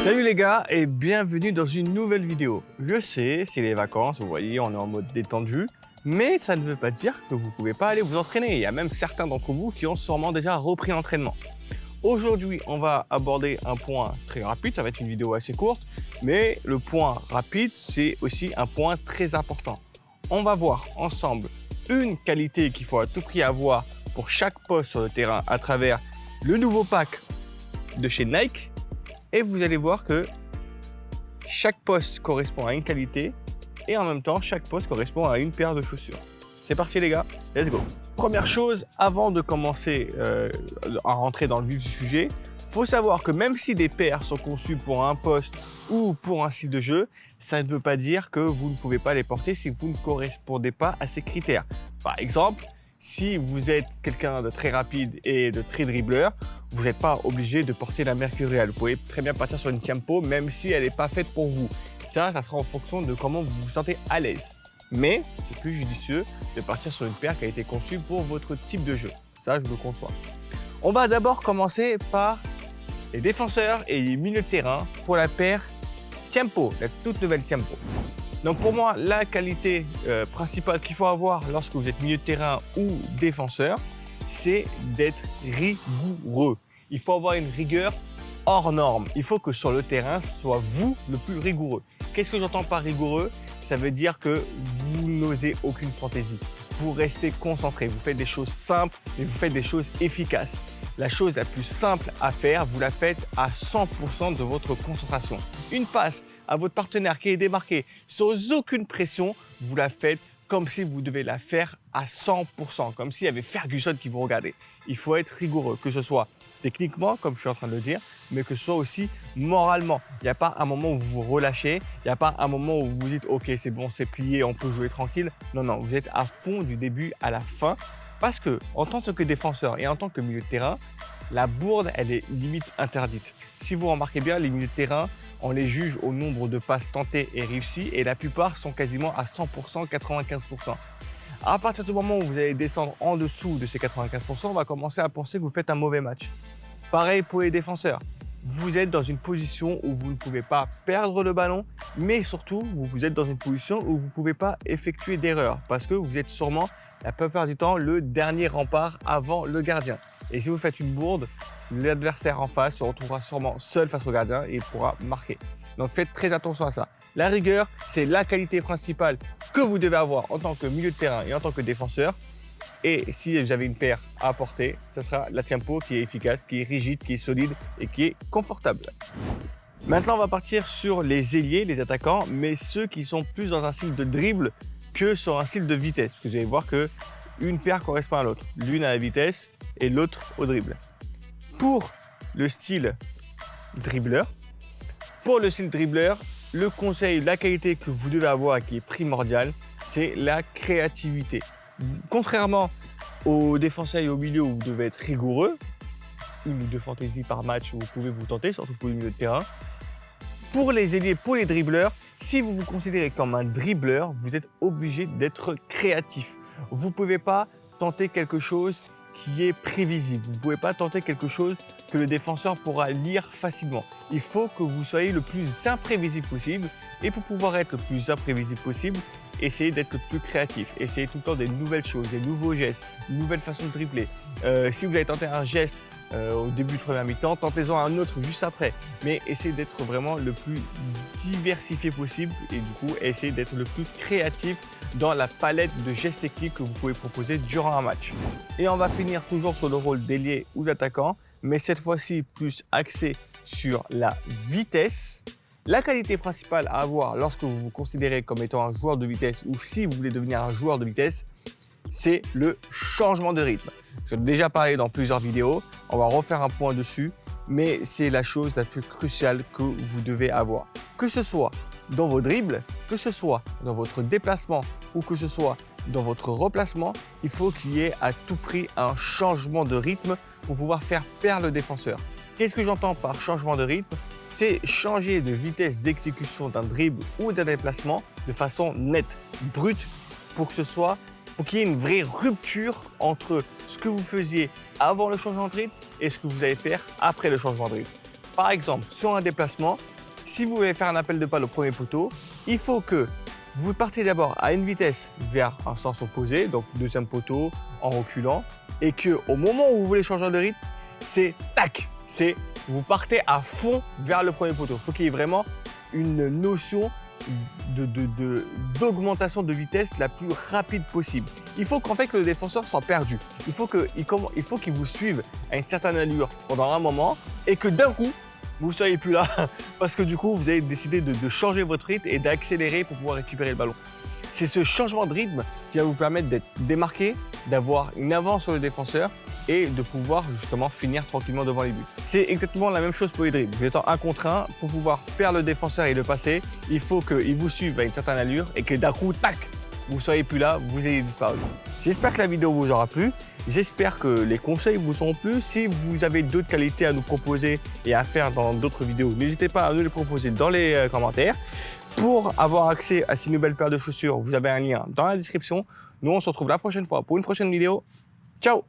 Salut les gars et bienvenue dans une nouvelle vidéo. Je sais, c'est les vacances, vous voyez, on est en mode détendu, mais ça ne veut pas dire que vous ne pouvez pas aller vous entraîner. Il y a même certains d'entre vous qui ont sûrement déjà repris l'entraînement. Aujourd'hui, on va aborder un point très rapide, ça va être une vidéo assez courte, mais le point rapide, c'est aussi un point très important. On va voir ensemble une qualité qu'il faut à tout prix avoir pour chaque poste sur le terrain à travers le nouveau pack de chez Nike. Et vous allez voir que chaque poste correspond à une qualité et en même temps, chaque poste correspond à une paire de chaussures. C'est parti les gars, let's go. Première chose, avant de commencer à rentrer dans le vif du sujet, il faut savoir que même si des paires sont conçues pour un poste ou pour un style de jeu, ça ne veut pas dire que vous ne pouvez pas les porter si vous ne correspondez pas à ces critères. Par exemple, si vous êtes quelqu'un de très rapide et de très dribbleur, vous n'êtes pas obligé de porter la Mercurial. Vous pouvez très bien partir sur une Tiempo même si elle n'est pas faite pour vous. Ça sera en fonction de comment vous vous sentez à l'aise. Mais c'est plus judicieux de partir sur une paire qui a été conçue pour votre type de jeu. Ça, je le conçois. On va d'abord commencer par les défenseurs et les milieux de terrain pour la paire Tiempo, la toute nouvelle Tiempo. Donc pour moi, la qualité principale qu'il faut avoir lorsque vous êtes milieu de terrain ou défenseur, c'est d'être rigoureux. Il faut avoir une rigueur hors norme. Il faut que sur le terrain, ce soit vous le plus rigoureux. Qu'est-ce que j'entends par rigoureux? Ça veut dire que vous n'osez aucune fantaisie. Vous restez concentré, vous faites des choses simples et vous faites des choses efficaces. La chose la plus simple à faire, vous la faites à 100% de votre concentration. Une passe à votre partenaire qui est démarqué sans aucune pression, vous la faites comme si vous devez la faire à 100%, comme s'il y avait Ferguson qui vous regardait. Il faut être rigoureux, que ce soit techniquement, comme je suis en train de le dire, mais que ce soit aussi moralement. Il n'y a pas un moment où vous vous relâchez, il n'y a pas un moment où vous vous dites « Ok, c'est bon, c'est plié, on peut jouer tranquille ». Non, non, vous êtes à fond du début à la fin parce que en tant que défenseur et en tant que milieu de terrain, la bourde, elle est limite interdite. Si vous remarquez bien, les milieux de terrain, on les juge au nombre de passes tentées et réussies et la plupart sont quasiment à 100%, 95%. À partir du moment où vous allez descendre en dessous de ces 95%, on va commencer à penser que vous faites un mauvais match. Pareil pour les défenseurs. Vous êtes dans une position où vous ne pouvez pas perdre le ballon, mais surtout, vous êtes dans une position où vous ne pouvez pas effectuer d'erreur parce que vous êtes sûrement, la plupart du temps, le dernier rempart avant le gardien. Et si vous faites une bourde, l'adversaire en face se retrouvera sûrement seul face au gardien et il pourra marquer. Donc faites très attention à ça. La rigueur, c'est la qualité principale que vous devez avoir en tant que milieu de terrain et en tant que défenseur. Et si vous avez une paire à apporter, ce sera la Tiempo qui est efficace, qui est rigide, qui est solide et qui est confortable. Maintenant, on va partir sur les ailiers, les attaquants, mais ceux qui sont plus dans un style de dribble que sur un style de vitesse. Parce que vous allez voir qu'une paire correspond à l'autre. L'une à la vitesse et l'autre au dribble. Pour le style dribbleur, le conseil, la qualité que vous devez avoir et qui est primordiale, c'est la créativité. Contrairement aux défenseurs et aux milieux où vous devez être rigoureux, une ou deux fantaisies par match où vous pouvez vous tenter, surtout pour les milieux de terrain. Pour les ailiers, pour les dribbleurs, si vous vous considérez comme un dribbleur, vous êtes obligé d'être créatif. Vous ne pouvez pas tenter quelque chose qui est prévisible. Vous ne pouvez pas tenter quelque chose que le défenseur pourra lire facilement. Il faut que vous soyez le plus imprévisible possible et pour pouvoir être le plus imprévisible possible, essayez d'être le plus créatif. Essayez tout le temps des nouvelles choses, des nouveaux gestes, une nouvelle façon de dribbler. Si vous avez tenté un geste au début de première mi-temps, tentez-en un autre juste après. Mais essayez d'être vraiment le plus diversifié possible et du coup, essayez d'être le plus créatif dans la palette de gestes techniques que vous pouvez proposer durant un match. Et on va finir toujours sur le rôle d'ailier ou d'attaquant, mais cette fois-ci plus axé sur la vitesse. La qualité principale à avoir lorsque vous vous considérez comme étant un joueur de vitesse ou si vous voulez devenir un joueur de vitesse, c'est le changement de rythme. J'en ai déjà parlé dans plusieurs vidéos, on va refaire un point dessus, mais c'est la chose la plus cruciale que vous devez avoir. Que ce soit dans vos dribbles, que ce soit dans votre déplacement ou que ce soit dans votre replacement, il faut qu'il y ait à tout prix un changement de rythme pour pouvoir faire perdre le défenseur. Qu'est-ce que j'entends par changement de rythme? C'est changer de vitesse d'exécution d'un dribble ou d'un déplacement de façon nette, brute, pour qu'il y ait une vraie rupture entre ce que vous faisiez avant le changement de rythme et ce que vous allez faire après le changement de rythme. Par exemple, sur un déplacement, Si vous voulez faire un appel de balle au premier poteau, il faut que vous partiez d'abord à une vitesse vers un sens opposé, donc deuxième poteau en reculant, et que au moment où vous voulez changer de rythme, c'est tac, c'est vous partez à fond vers le premier poteau. Il faut qu'il y ait vraiment une notion d'augmentation de vitesse la plus rapide possible. Il faut qu'en fait que le défenseur soit perdu. Il faut qu'il vous suive à une certaine allure pendant un moment et que d'un coup, vous ne soyez plus là parce que du coup, vous avez décidé de changer votre rythme et d'accélérer pour pouvoir récupérer le ballon. C'est ce changement de rythme qui va vous permettre d'être démarqué, d'avoir une avance sur le défenseur et de pouvoir justement finir tranquillement devant les buts. C'est exactement la même chose pour les dribbles. Vous êtes en 1 contre 1, pour pouvoir perdre le défenseur et le passer, il faut qu'il vous suive à une certaine allure et que d'un coup, tac, vous ne soyez plus là, vous ayez disparu. J'espère que la vidéo vous aura plu. J'espère que les conseils vous ont plu. Si vous avez d'autres qualités à nous proposer et à faire dans d'autres vidéos, n'hésitez pas à nous les proposer dans les commentaires. Pour avoir accès à ces nouvelles paires de chaussures, vous avez un lien dans la description. Nous, on se retrouve la prochaine fois pour une prochaine vidéo. Ciao!